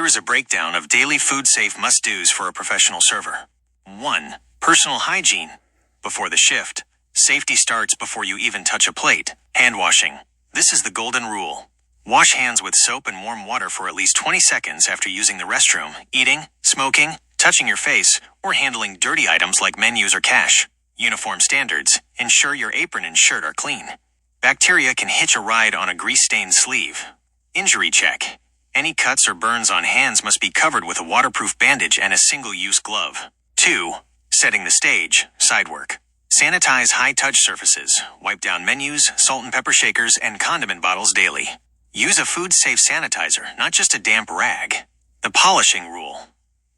Here is a breakdown of daily food-safe must-dos for a professional server. 1. Personal hygiene. Before the shift, safety starts before you even touch a plate. Hand washing. This is the golden rule. Wash hands with soap and warm water for at least 20 seconds after using the restroom, eating, smoking, touching your face, or handling dirty items like menus or cash. Uniform standards. Ensure your apron and shirt are clean. Bacteria can hitch a ride on a grease-stained sleeve. Injury check. Any cuts or burns on hands must be covered with a waterproof bandage and a single-use glove. 2. Setting the stage. Side work. Sanitize high-touch surfaces. Wipe down menus, salt and pepper shakers, and condiment bottles daily. Use a food-safe sanitizer, not just a damp rag. The polishing rule.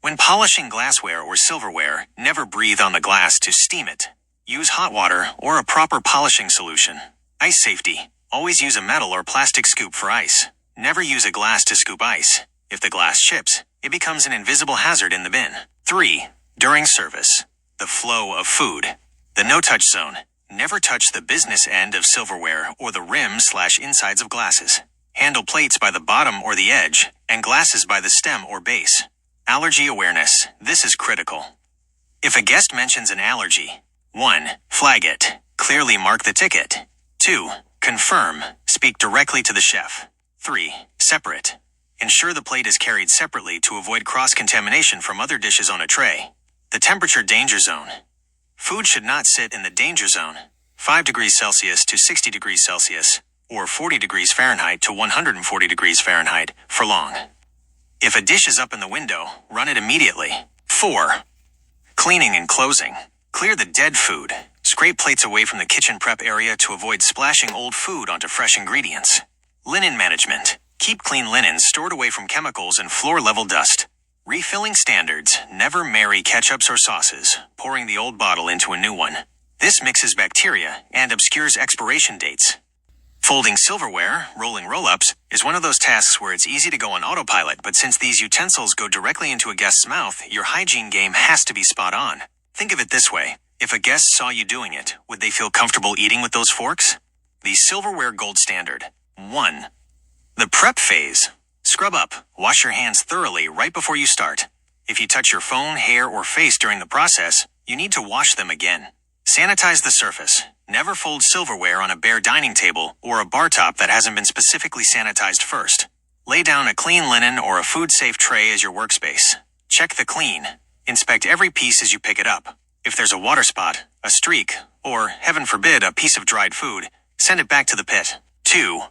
When polishing glassware or silverware, never breathe on the glass to steam it. Use hot water or a proper polishing solution. Ice safety. Always use a metal or plastic scoop for ice. Never use a glass to scoop ice. If the glass chips, it becomes an invisible hazard in the bin. 3. During service. The flow of food. The no-touch zone. Never touch the business end of silverware or the rim/insides of glasses. Handle plates by the bottom or the edge, and glasses by the stem or base. Allergy awareness. This is critical. If a guest mentions an allergy, 1. Flag it. Clearly mark the ticket. 2. Confirm. Speak directly to the chef. 3. Separate. Ensure the plate is carried separately to avoid cross-contamination from other dishes on a tray. The temperature danger zone. Food should not sit in the danger zone, 5 degrees Celsius to 60 degrees Celsius, or 40 degrees Fahrenheit to 140 degrees Fahrenheit, for long. If a dish is up in the window, run it immediately. 4. Cleaning and closing. Clear the dead food. Scrape plates away from the kitchen prep area to avoid splashing old food onto fresh ingredients. Linen management. Keep clean linen stored away from chemicals and floor-level dust. Refilling standards. Never marry ketchups or sauces, pouring the old bottle into a new one. This mixes bacteria and obscures expiration dates. Folding silverware, rolling roll-ups, is one of those tasks where it's easy to go on autopilot, but since these utensils go directly into a guest's mouth, your hygiene game has to be spot on. Think of it this way. If a guest saw you doing it, would they feel comfortable eating with those forks? The silverware gold standard. 1. The prep phase. Scrub up. Wash your hands thoroughly right before you start. If you touch your phone, hair, or face during the process, you need to wash them again. Sanitize the surface. Never fold silverware on a bare dining table or a bar top that hasn't been specifically sanitized first. Lay down a clean linen or a food-safe tray as your workspace. Check the clean. Inspect every piece as you pick it up. If there's a water spot, a streak, or, heaven forbid, a piece of dried food, send it back to the pit. 2.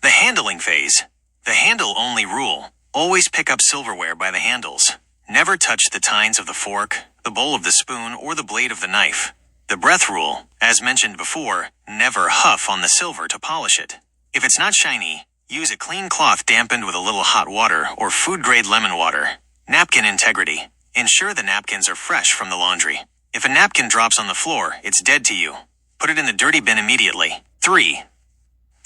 The handling phase. The handle-only rule. Always pick up silverware by the handles. Never touch the tines of the fork, the bowl of the spoon, or the blade of the knife. The breath rule. As mentioned before, never huff on the silver to polish it. If it's not shiny, use a clean cloth dampened with a little hot water or food-grade lemon water. Napkin integrity. Ensure the napkins are fresh from the laundry. If a napkin drops on the floor, it's dead to you. Put it in the dirty bin immediately. 3.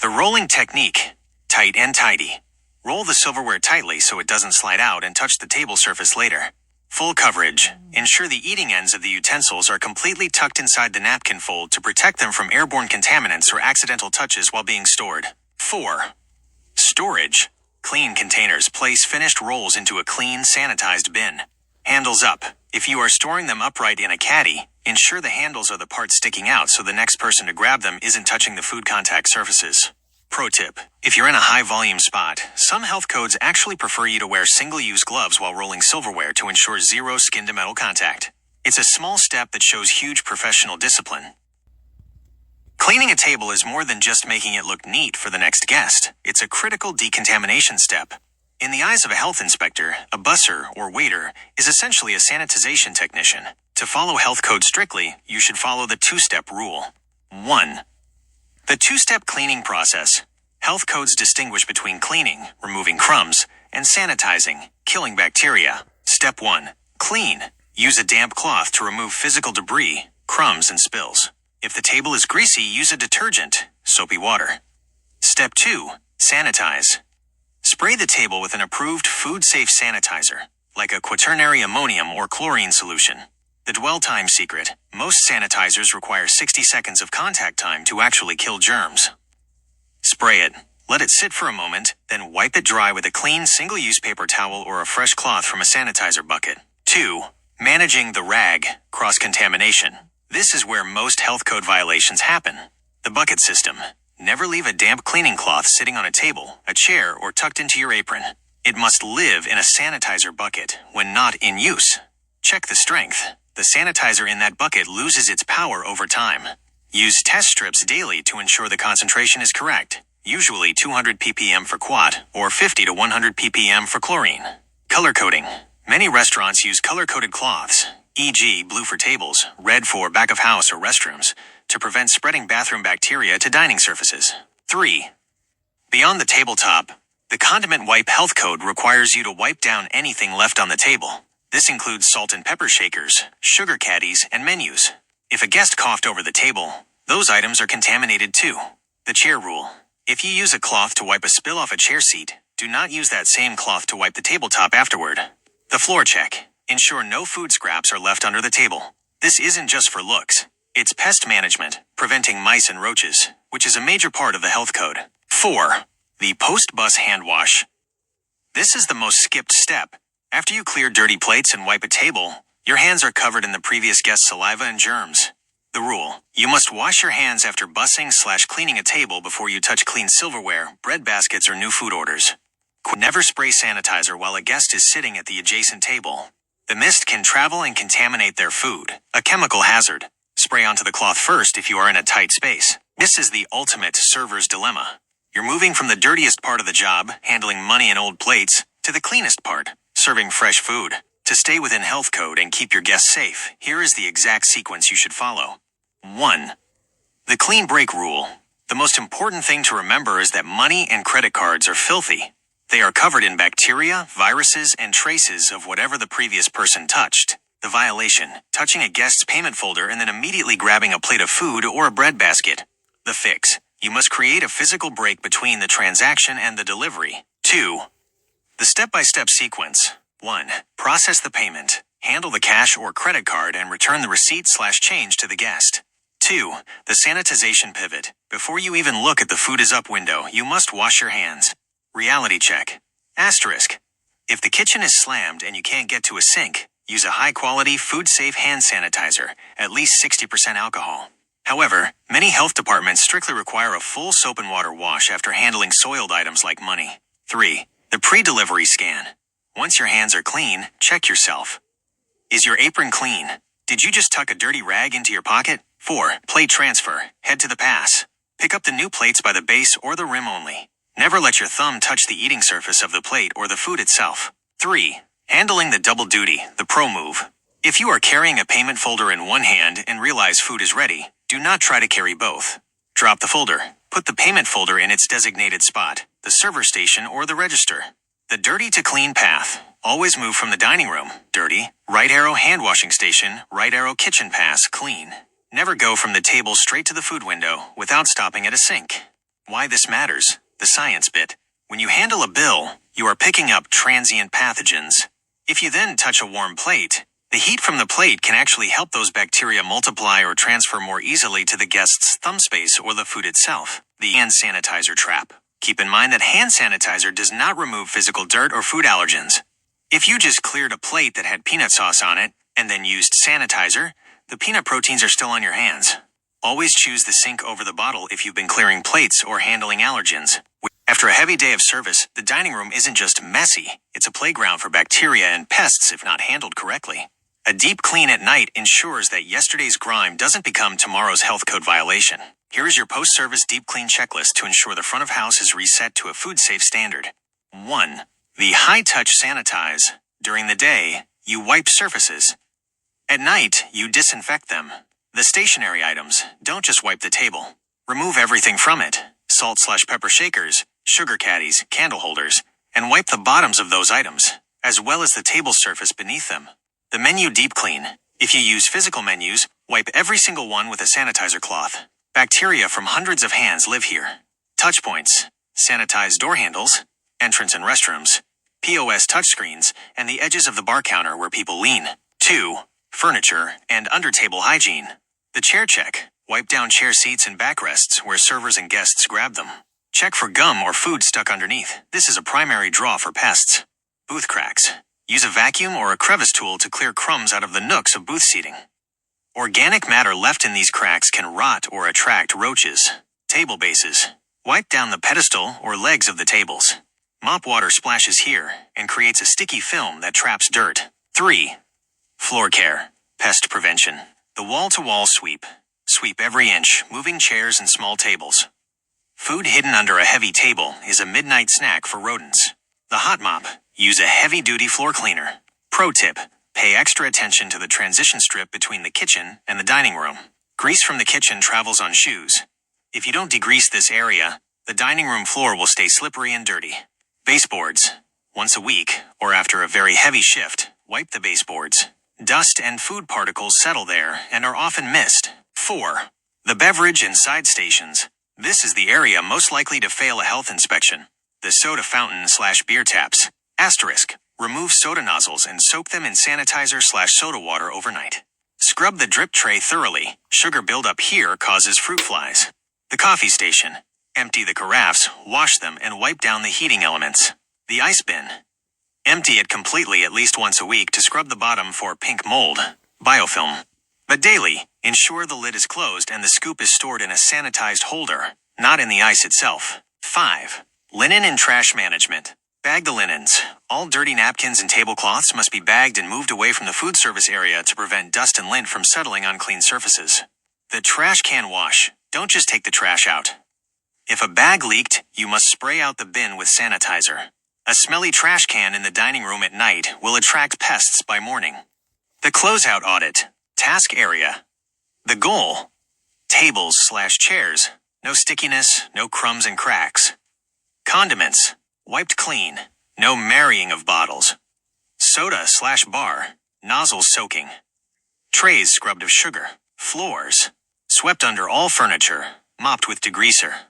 The rolling technique. Tight and tidy. Roll the silverware tightly so it doesn't slide out and touch the table surface later. Full coverage. Ensure the eating ends of the utensils are completely tucked inside the napkin fold to protect them from airborne contaminants or accidental touches while being stored. 4. Storage. Clean containers. Place finished rolls into a clean, sanitized bin. Handles up. If you are storing them upright in a caddy, ensure the handles are the parts sticking out so the next person to grab them isn't touching the food contact surfaces. Pro tip. If you're in a high-volume spot, some health codes actually prefer you to wear single-use gloves while rolling silverware to ensure zero skin-to-metal contact. It's a small step that shows huge professional discipline. Cleaning a table is more than just making it look neat for the next guest. It's a critical decontamination step. In the eyes of a health inspector, a busser or waiter is essentially a sanitization technician. To follow health code strictly, you should follow the 2-step rule. 1. The 2-step cleaning process. Health codes distinguish between cleaning, removing crumbs, and sanitizing, killing bacteria. Step 1. Clean. Use a damp cloth to remove physical debris, crumbs, and spills. If the table is greasy, use a detergent, soapy water. Step 2. Sanitize. Spray the table with an approved food-safe sanitizer, like a quaternary ammonium or chlorine solution. The dwell time secret. Most sanitizers require 60 seconds of contact time to actually kill germs. Spray it. Let it sit for a moment, then wipe it dry with a clean single-use paper towel or a fresh cloth from a sanitizer bucket. 2. Managing the RAG, cross-contamination. This is where most health code violations happen. The bucket system. Never leave a damp cleaning cloth sitting on a table, a chair, or tucked into your apron. It must live in a sanitizer bucket when not in use. Check the strength. The sanitizer in that bucket loses its power over time. Use test strips daily to ensure the concentration is correct, usually 200 ppm for quat or 50 to 100 ppm for chlorine. Color coding. Many restaurants use color-coded cloths, e.g. blue for tables, red for back of house or restrooms, to prevent spreading bathroom bacteria to dining surfaces. 3. Beyond the tabletop, the condiment wipe health code requires you to wipe down anything left on the table. This includes salt and pepper shakers, sugar caddies, and menus. If a guest coughed over the table, those items are contaminated too. The chair rule. If you use a cloth to wipe a spill off a chair seat, do not use that same cloth to wipe the tabletop afterward. The floor check. Ensure no food scraps are left under the table. This isn't just for looks. It's pest management, preventing mice and roaches, which is a major part of the health code. 4. The post-bus hand wash. This is the most skipped step. After you clear dirty plates and wipe a table, your hands are covered in the previous guest's saliva and germs. The rule: you must wash your hands after bussing/cleaning a table before you touch clean silverware, bread baskets, or new food orders. Never spray sanitizer while a guest is sitting at the adjacent table. The mist can travel and contaminate their food, a chemical hazard. Spray onto the cloth first if you are in a tight space. This is the ultimate server's dilemma. You're moving from the dirtiest part of the job, handling money and old plates, to the cleanest part, serving fresh food. To stay within health code and keep your guests safe, here is the exact sequence you should follow. 1. The clean break rule. The most important thing to remember is that money and credit cards are filthy. They are covered in bacteria, viruses, and traces of whatever the previous person touched. The violation: touching a guest's payment folder and then immediately grabbing a plate of food or a bread basket. The fix: you must create a physical break between the transaction and the delivery. 2. The step-by-step sequence. 1. Process the payment. Handle the cash or credit card and return the receipt/change to the guest. 2. The sanitization pivot. Before you even look at the food is up window, you must wash your hands. Reality check. Asterisk. If the kitchen is slammed and you can't get to a sink, use a high-quality, food-safe hand sanitizer, at least 60% alcohol. However, many health departments strictly require a full soap and water wash after handling soiled items like money. 3. The pre-delivery scan. Once your hands are clean, check yourself. Is your apron clean? Did you just tuck a dirty rag into your pocket? 4. Plate transfer. Head to the pass. Pick up the new plates by the base or the rim only. Never let your thumb touch the eating surface of the plate or the food itself. 3. Handling the double duty, the pro move. If you are carrying a payment folder in one hand and realize food is ready, do not try to carry both. Drop the folder. Put the payment folder in its designated spot, the server station or the register. The dirty to clean path. Always move from the dining room, dirty, right arrow hand washing station, right arrow kitchen pass, clean. Never go from the table straight to the food window without stopping at a sink. Why this matters? The science bit. When you handle a bill, you are picking up transient pathogens. If you then touch a warm plate, the heat from the plate can actually help those bacteria multiply or transfer more easily to the guest's thumb space or the food itself. The hand sanitizer trap. Keep in mind that hand sanitizer does not remove physical dirt or food allergens. If you just cleared a plate that had peanut sauce on it and then used sanitizer, the peanut proteins are still on your hands. Always choose the sink over the bottle if you've been clearing plates or handling allergens. After a heavy day of service, the dining room isn't just messy, it's a playground for bacteria and pests if not handled correctly. A deep clean at night ensures that yesterday's grime doesn't become tomorrow's health code violation. Here is your post-service deep clean checklist to ensure the front of house is reset to a food-safe standard. 1. The high-touch sanitize. During the day, you wipe surfaces. At night, you disinfect them. The stationary items, don't just wipe the table. Remove everything from it, salt/pepper shakers, sugar caddies, candle holders, and wipe the bottoms of those items, as well as the table surface beneath them. The menu deep clean. If you use physical menus, wipe every single one with a sanitizer cloth. Bacteria from hundreds of hands live here. Touch points. Sanitize door handles, entrance and restrooms, POS touchscreens, and the edges of the bar counter where people lean. 2. Furniture and under-table hygiene. The chair check. Wipe down chair seats and backrests where servers and guests grab them. Check for gum or food stuck underneath. This is a primary draw for pests. Booth cracks. Use a vacuum or a crevice tool to clear crumbs out of the nooks of booth seating. Organic matter left in these cracks can rot or attract roaches. Table bases. Wipe down the pedestal or legs of the tables. Mop water splashes here and creates a sticky film that traps dirt. 3. Floor care. Pest prevention. The wall-to-wall sweep. Sweep every inch, moving chairs and small tables. Food hidden under a heavy table is a midnight snack for rodents. The hot mop. Use a heavy-duty floor cleaner. Pro tip. Pay extra attention to the transition strip between the kitchen and the dining room. Grease from the kitchen travels on shoes. If you don't degrease this area, the dining room floor will stay slippery and dirty. Baseboards. Once a week, or after a very heavy shift, wipe the baseboards. Dust and food particles settle there and are often missed. 4. The beverage and side stations. This is the area most likely to fail a health inspection. The soda fountain/beer taps. Asterisk. Remove soda nozzles and soak them in sanitizer/soda water overnight. Scrub the drip tray thoroughly. Sugar buildup here causes fruit flies. The coffee station. Empty the carafes, wash them, and wipe down the heating elements. The ice bin. Empty it completely at least once a week to scrub the bottom for pink mold. Biofilm. But daily, ensure the lid is closed and the scoop is stored in a sanitized holder, not in the ice itself. 5. Linen and trash management. Bag the linens. All dirty napkins and tablecloths must be bagged and moved away from the food service area to prevent dust and lint from settling on clean surfaces. The trash can wash. Don't just take the trash out. If a bag leaked, you must spray out the bin with sanitizer. A smelly trash can in the dining room at night will attract pests by morning. The closeout audit. Task area. The goal. Tables/chairs. No stickiness, no crumbs and cracks. Condiments. Wiped clean. No marrying of bottles. Soda/bar. Nozzles soaking. Trays scrubbed of sugar. Floors. Swept under all furniture. Mopped with degreaser.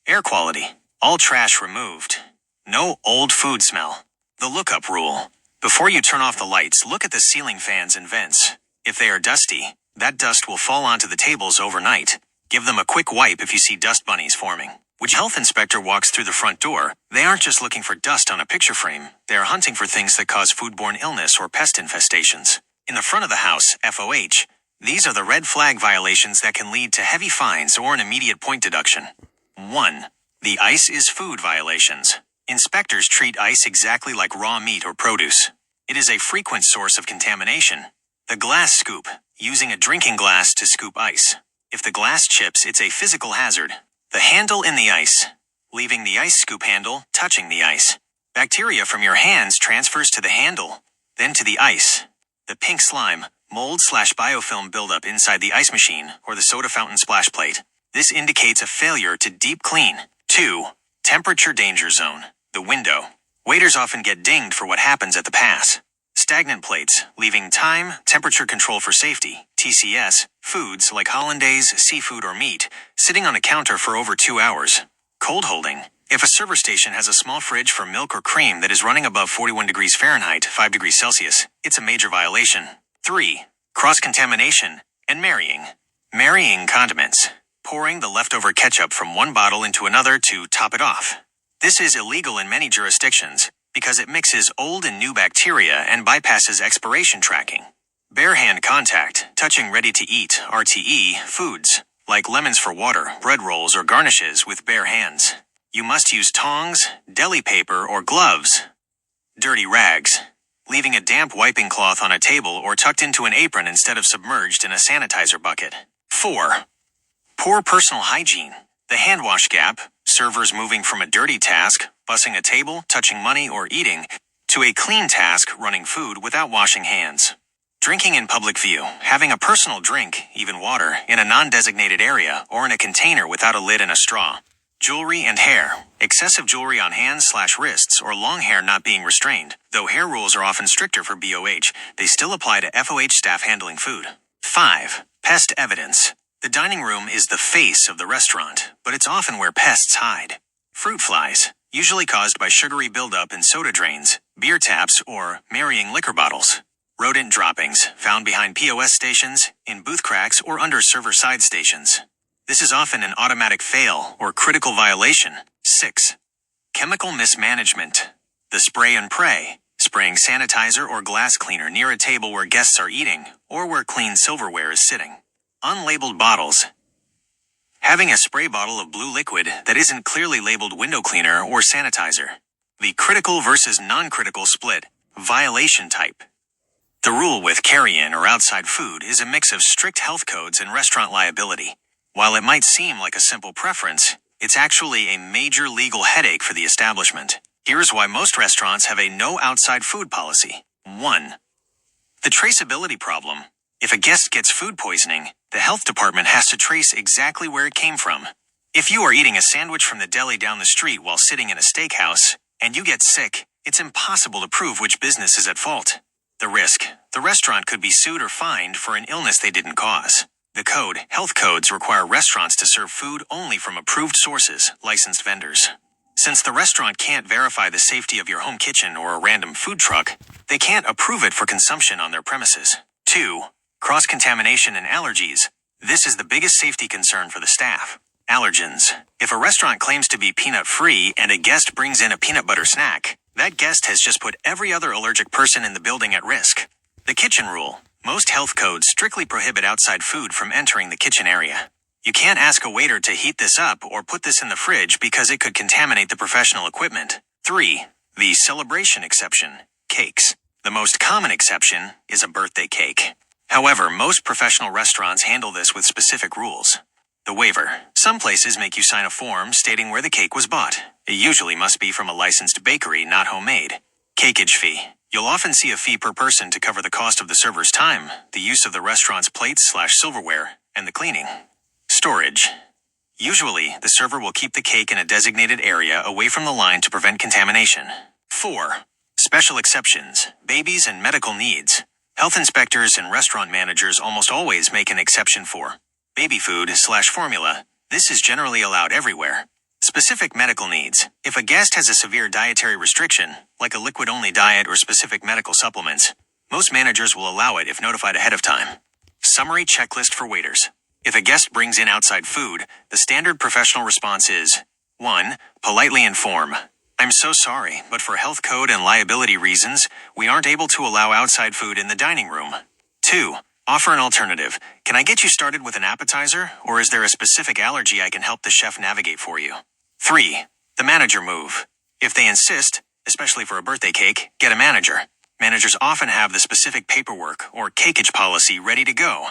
Air quality. All trash removed. No old food smell. The lookup rule. Before you turn off the lights, look at the ceiling fans and vents. If they are dusty, that dust will fall onto the tables overnight. Give them a quick wipe if you see dust bunnies forming. When a health inspector walks through the front door, they aren't just looking for dust on a picture frame. They are hunting for things that cause foodborne illness or pest infestations. In the front of the house, FOH, these are the red flag violations that can lead to heavy fines or an immediate point deduction. 1. The ice is food violations. Inspectors treat ice exactly like raw meat or produce. It is a frequent source of contamination. The glass scoop, using a drinking glass to scoop ice. If the glass chips, it's a physical hazard. The handle in the ice, leaving the ice scoop handle touching the ice. Bacteria from your hands transfers to the handle, then to the ice. The pink slime, mold/biofilm buildup inside the ice machine or the soda fountain splash plate. This indicates a failure to deep clean. 2. Temperature danger zone, the window. Waiters often get dinged for what happens at the pass. Stagnant plates, leaving time, temperature control for safety, TCS, foods like hollandaise, seafood, or meat, sitting on a counter for over 2 hours. Cold holding. If a server station has a small fridge for milk or cream that is running above 41 degrees Fahrenheit, 5 degrees Celsius, it's a major violation. 3. Cross-contamination and marrying. Marrying condiments. Pouring the leftover ketchup from one bottle into another to top it off. This is illegal in many jurisdictions because it mixes old and new bacteria and bypasses expiration tracking. Bare hand contact, touching ready-to-eat (RTE) foods, like lemons for water, bread rolls, or garnishes with bare hands. You must use tongs, deli paper, or gloves. Dirty rags, leaving a damp wiping cloth on a table or tucked into an apron instead of submerged in a sanitizer bucket. 4. Poor personal hygiene. The hand wash gap, servers moving from a dirty task, bussing a table, touching money, or eating, to a clean task, running food without washing hands. Drinking in public view, having a personal drink, even water, in a non-designated area or in a container without a lid and a straw. Jewelry and hair. Excessive jewelry on hands/wrists or long hair not being restrained. Though hair rules are often stricter for BOH, they still apply to FOH staff handling food. 5. Pest evidence. The dining room is the face of the restaurant, but it's often where pests hide. Fruit flies, usually caused by sugary buildup in soda drains, beer taps, or marrying liquor bottles. Rodent droppings, found behind POS stations, in booth cracks, or under server side stations. This is often an automatic fail or critical violation. 6. Chemical mismanagement. The spray and pray, spraying sanitizer or glass cleaner near a table where guests are eating or where clean silverware is sitting. Unlabeled bottles. Having a spray bottle of blue liquid that isn't clearly labeled window cleaner or sanitizer. The critical versus non-critical split. Violation type. The rule with carry-in or outside food is a mix of strict health codes and restaurant liability. While it might seem like a simple preference, it's actually a major legal headache for the establishment. Here's why most restaurants have a no outside food policy. 1. The traceability problem. If a guest gets food poisoning, the health department has to trace exactly where it came from. If you are eating a sandwich from the deli down the street while sitting in a steakhouse, and you get sick, it's impossible to prove which business is at fault. The risk. The restaurant could be sued or fined for an illness they didn't cause. The code. Health codes require restaurants to serve food only from approved sources, licensed vendors. Since the restaurant can't verify the safety of your home kitchen or a random food truck, they can't approve it for consumption on their premises. 2. Cross-contamination and allergies. This is the biggest safety concern for the staff. Allergens. If a restaurant claims to be peanut-free and a guest brings in a peanut butter snack, that guest has just put every other allergic person in the building at risk. The kitchen rule. Most health codes strictly prohibit outside food from entering the kitchen area. You can't ask a waiter to heat this up or put this in the fridge because it could contaminate the professional equipment. 3. The celebration exception. Cakes. The most common exception is a birthday cake. However, most professional restaurants handle this with specific rules. The waiver. Some places make you sign a form stating where the cake was bought. It usually must be from a licensed bakery, not homemade. Cakeage fee. You'll often see a fee per person to cover the cost of the server's time, the use of the restaurant's plates/silverware, and the cleaning. Storage. Usually, the server will keep the cake in a designated area away from the line to prevent contamination. 4. Special exceptions. Babies and medical needs. Health inspectors and restaurant managers almost always make an exception for baby food/formula. This is generally allowed everywhere. Specific medical needs. If a guest has a severe dietary restriction, like a liquid-only diet or specific medical supplements, most managers will allow it if notified ahead of time. Summary checklist for waiters. If a guest brings in outside food, the standard professional response is 1. Politely inform. I'm so sorry, but for health code and liability reasons, we aren't able to allow outside food in the dining room. 2. Offer an alternative. Can I get you started with an appetizer, or is there a specific allergy I can help the chef navigate for you? 3. The manager move. If they insist, especially for a birthday cake, get a manager. Managers often have the specific paperwork or cakeage policy ready to go.